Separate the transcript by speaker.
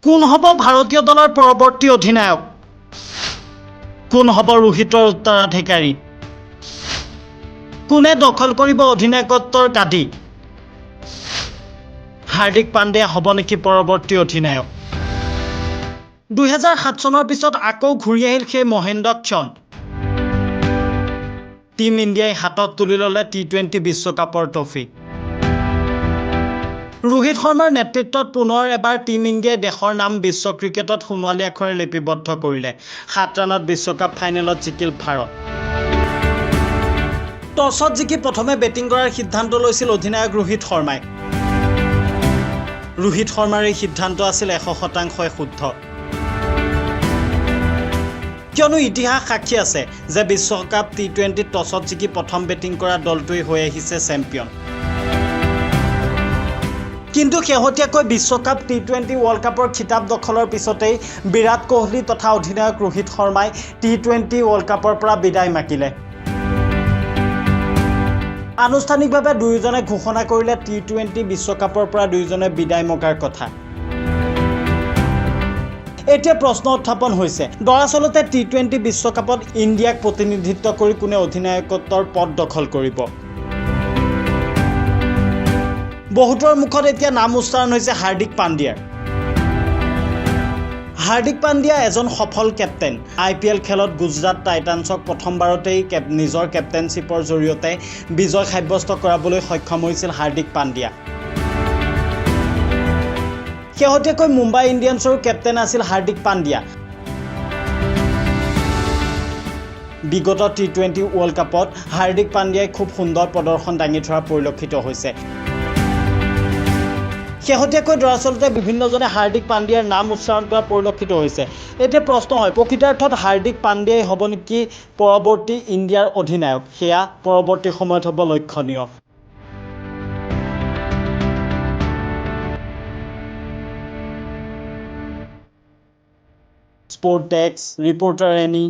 Speaker 1: কোন হ'ব ভাৰতীয় দলৰ পৰৱৰ্তী অধিনায়ক? কোন হ'ব ৰোহিতৰ উত্তৰাধিকাৰী? কোনে দখল কৰিব অধিনায়কত্বৰ গাদী? হাৰ্দিক পাণ্ডেয়া হ'ব নেকি পৰৱৰ্তী অধিনায়ক? 2007 চনৰ পিছত আকৌ ঘূৰি আহিল সেই মহেন্দ্ৰ ক্ষণ। টিম ইণ্ডিয়াই হাতত তুলি ল'লে টি-20 বিশ্বকাপৰ ট্ৰফী। ৰোহিত শৰ্মাৰ নেতৃত্বত পুনৰ এবাৰ টিম ইণ্ডিয়াই দেশৰ নাম বিশ্ব ক্ৰিকেটত সোণোৱালী আখৰে লিপিবদ্ধ কৰিলে। 7 ৰানত বিশ্বকাপ ফাইনেলত জিকিল ভাৰত। টছত জিকি প্ৰথমে বেটিং কৰাৰ সিদ্ধান্ত লৈছিল অধিনায়ক ৰোহিত শৰ্মাই। ৰোহিত শৰ্মাৰ এই সিদ্ধান্ত আছিল 100% শুদ্ধ। কিয়নো ইতিহাস সাক্ষী আছে যে বিশ্বকাপ টি-20 টছত জিকি প্ৰথম বেটিং কৰা দলটোৱেই হৈ আহিছে চেম্পিয়ন। কিন্তু শেহতীয়াকৈ বিশ্বকাপ টি-20 ৱৰ্ল্ড কাপৰ খিতাপ দখলৰ পিছতেই বিৰাট কোহলি তথা অধিনায়ক ৰোহিত শৰ্মাই টি-20 ৱৰ্ল্ড কাপৰ পৰা বিদায় মাগিলে। আনুষ্ঠানিকভাৱে দুয়োজনে ঘোষণা কৰিলে টি-20 বিশ্বকাপৰ পৰা দুয়োজনে বিদায় মগাৰ কথা। এতিয়া প্ৰশ্ন উত্থাপন হৈছে, দৰাচলতে টি-20 বিশ্বকাপত ইণ্ডিয়াক প্ৰতিনিধিত্ব কৰি কোনে অধিনায়কত্বৰ পদ দখল কৰিব? বহুতৰ মুখত এতিয়া নাম উচ্চাৰণ হৈছে হাৰ্দিক পাণ্ডিয়াৰ। হাৰ্দিক পাণ্ডিয়া এজন সফল কেপ্টেইন। IPL খেলত গুজৰাট টাইটান্সক প্ৰথমবাৰতেই নিজৰ কেপ্টেইনশ্বিপৰ জৰিয়তে বিজয় সাব্যস্ত কৰাবলৈ সক্ষম হৈছিল হাৰ্দিক পাণ্ডিয়া। শেহতীয়াকৈ মুম্বাই ইণ্ডিয়ানছৰো কেপ্টেইন আছিল হাৰ্দিক পাণ্ডিয়া। বিগত টি-20 ৱৰ্ল্ড কাপত হাৰ্দিক পাণ্ডিয়াই খুব সুন্দৰ প্ৰদৰ্শন দাঙি ধৰা পৰিলক্ষিত হৈছে। শেহতীয়াকৈ দৰাচলতে বিভিন্নজনে হাৰ্দিক পাণ্ডিয়াৰ নাম উচ্চাৰণ কৰা পৰিলক্ষিত হৈছে। এতিয়া প্ৰশ্ন হয়, প্ৰকৃতাৰ্থত হাৰ্দিক পাণ্ডিয়াই হ'ব নেকি পৰৱৰ্তী ইণ্ডিয়াৰ অধিনায়ক? সেয়া পৰৱৰ্তী সময়ত হ'ব লক্ষণীয়। Sport desk, reporter any.